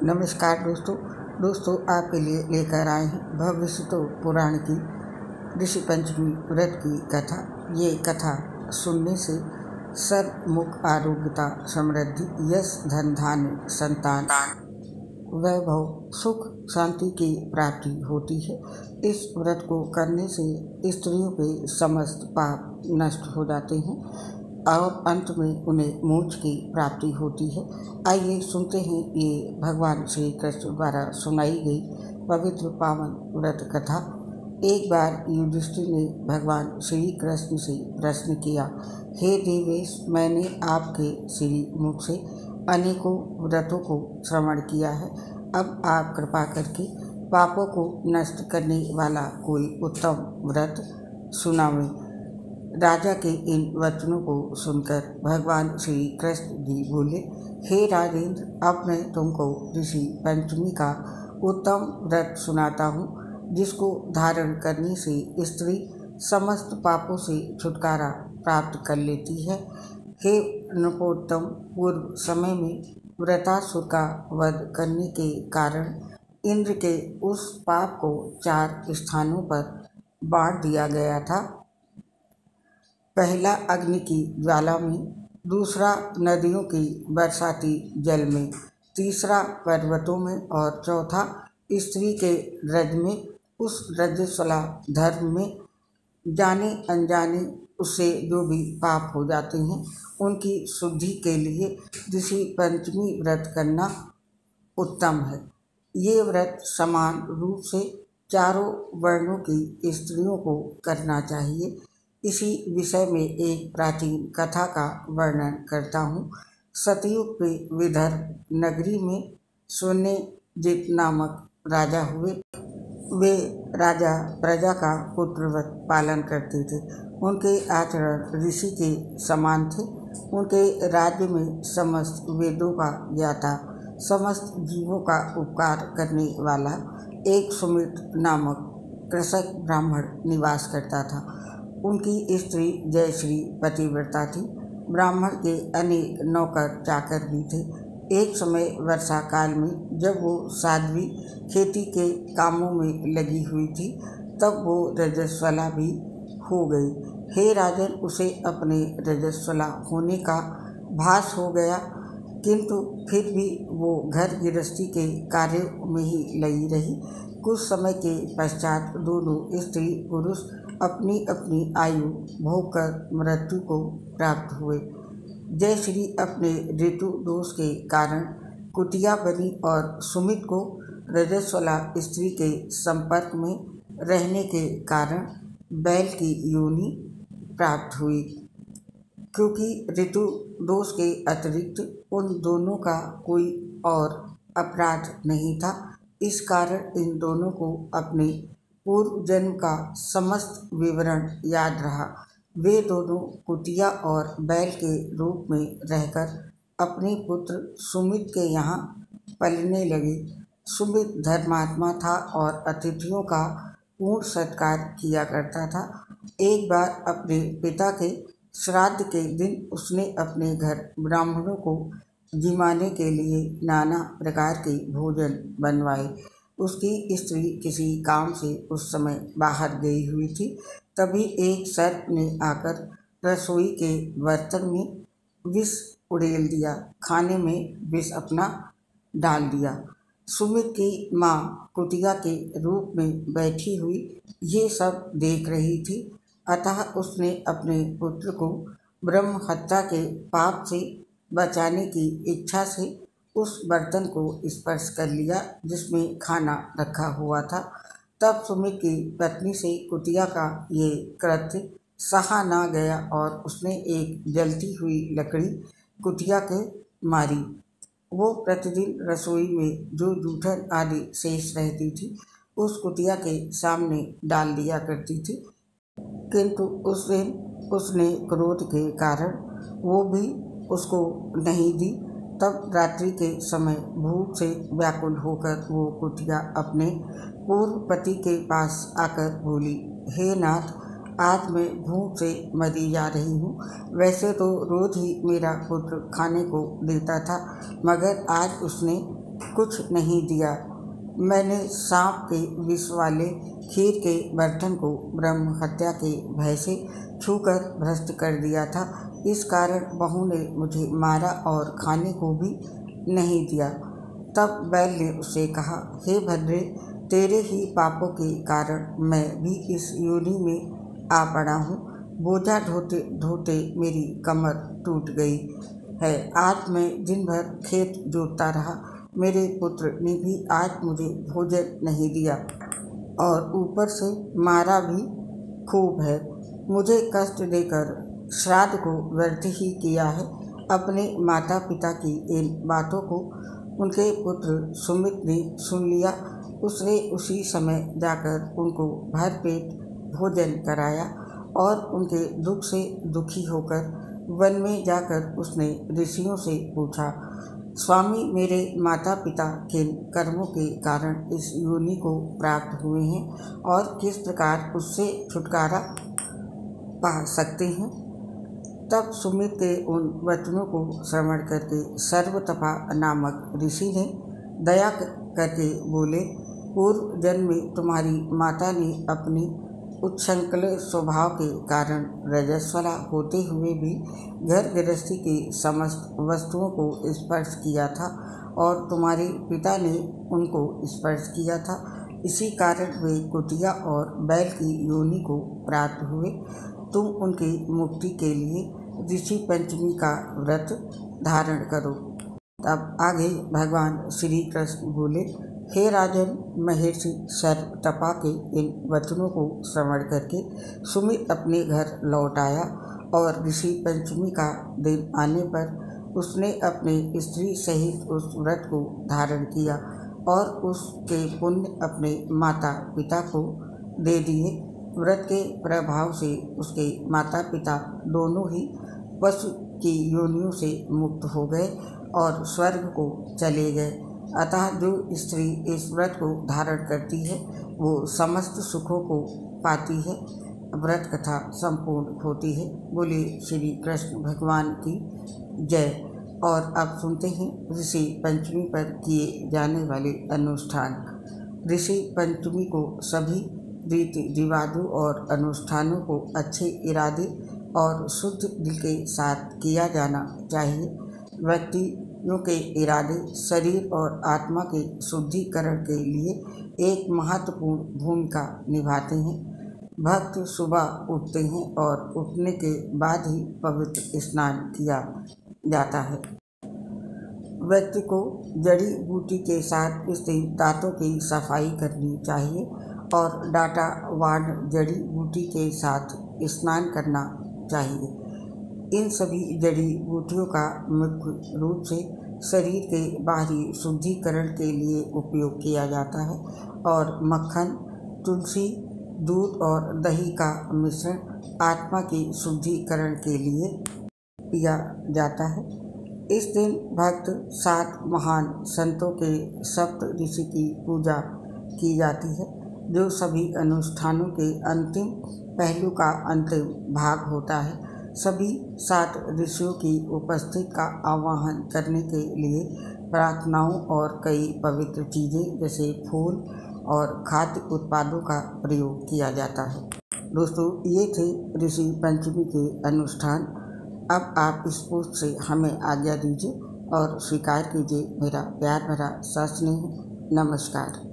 नमस्कार दोस्तों आपके लिए लेकर आए हैं भविष्य तो पुराण की ऋषि पंचमी व्रत की कथा। ये कथा सुनने से सर्वमुख आरोग्यता, समृद्धि, यश, धन, धान्य, संतान, वैभव, सुख, शांति की प्राप्ति होती है। इस व्रत को करने से स्त्रियों के समस्त पाप नष्ट हो जाते हैं और अंत में उन्हें मोक्ष की प्राप्ति होती है। आइए सुनते हैं ये भगवान श्री कृष्ण द्वारा सुनाई गई पवित्र पावन व्रत कथा। एक बार युधिष्ठिर ने भगवान श्री कृष्ण से प्रश्न किया, हे देवेश, मैंने आपके श्री मुख से अनेकों व्रतों को श्रवण किया है। अब आप कृपा करके पापों को नष्ट करने वाला कोई उत्तम व्रत सुनावें। राजा के इन वचनों को सुनकर भगवान श्री कृष्ण जी बोले, हे राजेंद्र, अब मैं तुमको ऋषि पंचमी का उत्तम व्रत सुनाता हूँ, जिसको धारण करने से स्त्री समस्त पापों से छुटकारा प्राप्त कर लेती है। हे नृपोत्तम, पूर्व समय में वृत्रासुर का वध करने के कारण इंद्र के उस पाप को 4 स्थानों पर बांट दिया गया था। पहला अग्नि की ज्वाला में, दूसरा नदियों की बरसाती जल में, तीसरा पर्वतों में और चौथा स्त्री के रज में, उस रजस्वला धर्म में। जाने अनजाने उससे जो भी पाप हो जाते हैं उनकी शुद्धि के लिए ऋषि पंचमी व्रत करना उत्तम है। ये व्रत समान रूप से चारों वर्णों की स्त्रियों को करना चाहिए। इसी विषय में एक प्राचीन कथा का वर्णन करता हूँ। सतयुग के विदर्भ नगरी में सुन्नेजित नामक राजा हुए। वे राजा प्रजा का पुत्रवत पालन करते थे। उनके आचरण ऋषि के समान थे। उनके राज्य में समस्त वेदों का ज्ञाता, समस्त जीवों का उपकार करने वाला एक सुमित नामक कृषक ब्राह्मण निवास करता था। उनकी स्त्री जयश्री पतिव्रता थी। ब्राह्मण के अनेक नौकर चाकर भी थे। एक समय वर्षा काल में जब वो साध्वी खेती के कामों में लगी हुई थी, तब वो रजस्वला भी हो गई। हे राजन, उसे अपने रजस्वला होने का भास हो गया, किंतु फिर भी वो घर गृहस्थी के कार्यों में ही लगी रही। कुछ समय के पश्चात दोनों स्त्री पुरुष अपनी अपनी आयु भोग कर मृत्यु को प्राप्त हुए। जयश्री अपने ऋतु दोष के कारण कुटिया बनी और सुमित को रजस्वला स्त्री के संपर्क में रहने के कारण बैल की योनि प्राप्त हुई। क्योंकि ऋतु दोष के अतिरिक्त उन दोनों का कोई और अपराध नहीं था, इस कारण इन दोनों को अपने पूर्व जन्म का समस्त विवरण याद रहा। वे दोनों कुटिया और बैल के रूप में रहकर अपने पुत्र सुमित के यहाँ पलने लगे। सुमित धर्मात्मा था और अतिथियों का पूर्ण सत्कार किया करता था। एक बार अपने पिता के श्राद्ध के दिन उसने अपने घर ब्राह्मणों को जिमाने के लिए नाना प्रकार के भोजन बनवाए। उसकी स्त्री किसी काम से उस समय बाहर गई हुई थी। तभी एक सर्प ने आकर रसोई के बर्तन में विष उड़ेल दिया, खाने में विष अपना डाल दिया। सुमित की माँ कुटिया के रूप में बैठी हुई ये सब देख रही थी, अतः उसने अपने पुत्र को ब्रह्म हत्या के पाप से बचाने की इच्छा से उस बर्तन को स्पर्श कर लिया जिसमें खाना रखा हुआ था। तब सुमित की पत्नी से कुटिया का ये कृत्य सहा ना गया और उसने एक जलती हुई लकड़ी कुटिया के मारी। वो प्रतिदिन रसोई में जो जूठन आदि शेष रहती थी उस कुटिया के सामने डाल दिया करती थी, किंतु उस दिन उसने क्रोध के कारण वो भी उसको नहीं दी। तब रात्रि के समय भूख से व्याकुल होकर वो कुटिया अपने पूर्व पति के पास आकर बोली, हे नाथ, आज मैं भूख से मरी जा रही हूँ। वैसे तो रोज ही मेरा पुत्र खाने को देता था, मगर आज उसने कुछ नहीं दिया। मैंने सांप के विष वाले खीर के बर्तन को ब्रह्म हत्या के भय से छूकर भ्रष्ट कर दिया था। इस कारण बहू ने मुझे मारा और खाने को भी नहीं दिया। तब बैल ने उससे कहा, हे भद्रे, तेरे ही पापों के कारण मैं भी इस योनि में आ पड़ा हूँ। बोझा ढोते ढोते मेरी कमर टूट गई है। आज मैं दिन भर खेत जोतता रहा। मेरे पुत्र ने भी आज मुझे भोजन नहीं दिया और ऊपर से मारा भी खूब है। मुझे कष्ट देकर श्राद्ध को व्यर्थ ही किया है। अपने माता पिता की इन बातों को उनके पुत्र सुमित ने सुन लिया। उसने उसी समय जाकर उनको भरपेट भोजन कराया और उनके दुख से दुखी होकर वन में जाकर उसने ऋषियों से पूछा, स्वामी, मेरे माता पिता किन कर्मों के कारण इस योनि को प्राप्त हुए हैं और किस प्रकार उससे छुटकारा पा सकते हैं। तब सुमित के उन वचनों को श्रवण करके सर्वतपा नामक ऋषि ने दया करके बोले, पूर्व जन्म में तुम्हारी माता ने अपनी उच्छृंखल स्वभाव के कारण रजस्वला होते हुए भी घर गृहस्थी की समस्त वस्तुओं को स्पर्श किया था और तुम्हारे पिता ने उनको स्पर्श किया था। इसी कारण वे कुटिया और बैल की योनि को प्राप्त हुए। तुम उनकी मुक्ति के लिए ऋषि पंचमी का व्रत धारण करो। तब आगे भगवान श्री कृष्ण बोले, हे राजन, महर्षि सर्वतपा के इन वचनों को श्रवण करके सुमित अपने घर लौट आया और ऋषि पंचमी का दिन आने पर उसने अपने स्त्री सहित उस व्रत को धारण किया और उसके पुण्य अपने माता पिता को दे दिए। व्रत के प्रभाव से उसके माता पिता दोनों ही पशु की योनियों से मुक्त हो गए और स्वर्ग को चले गए। अतः जो स्त्री इस व्रत को धारण करती है वो समस्त सुखों को पाती है। व्रत कथा संपूर्ण होती है। बोलिए श्री कृष्ण भगवान की जय। और अब सुनते हैं ऋषि पंचमी पर किए जाने वाले अनुष्ठान। ऋषि पंचमी को सभी रीति रिवाजों और अनुष्ठानों को अच्छे इरादे और शुद्ध दिल के साथ किया जाना चाहिए। व्यक्तियों के इरादे शरीर और आत्मा के शुद्धिकरण के लिए एक महत्वपूर्ण भूमिका निभाते हैं। भक्त सुबह उठते हैं और उठने के बाद ही पवित्र स्नान किया जाता है। व्यक्ति को जड़ी बूटी के साथ स्थित दांतों की सफाई करनी चाहिए और डाटा वार्ड जड़ी बूटी के साथ स्नान करना चाहिए। इन सभी जड़ी बूटियों का मुख्य रूप से शरीर के बाहरी शुद्धिकरण के लिए उपयोग किया जाता है और मक्खन, तुलसी, दूध और दही का मिश्रण आत्मा की शुद्धिकरण के लिए पिया जाता है। इस दिन भक्त 7 महान संतों के सप्त ऋषि की पूजा की जाती है, जो सभी अनुष्ठानों के अंतिम पहलू का अंतिम भाग होता है। सभी 7 ऋषियों की उपस्थिति का आवाहन करने के लिए प्रार्थनाओं और कई पवित्र चीज़ें जैसे फूल और खाद्य उत्पादों का प्रयोग किया जाता है। दोस्तों, ये थे ऋषि पंचमी के अनुष्ठान। अब आप इस पोस्ट से हमें आज्ञा दीजिए और स्वीकार कीजिए मेरा प्यार भरा सस्नेह नमस्कार।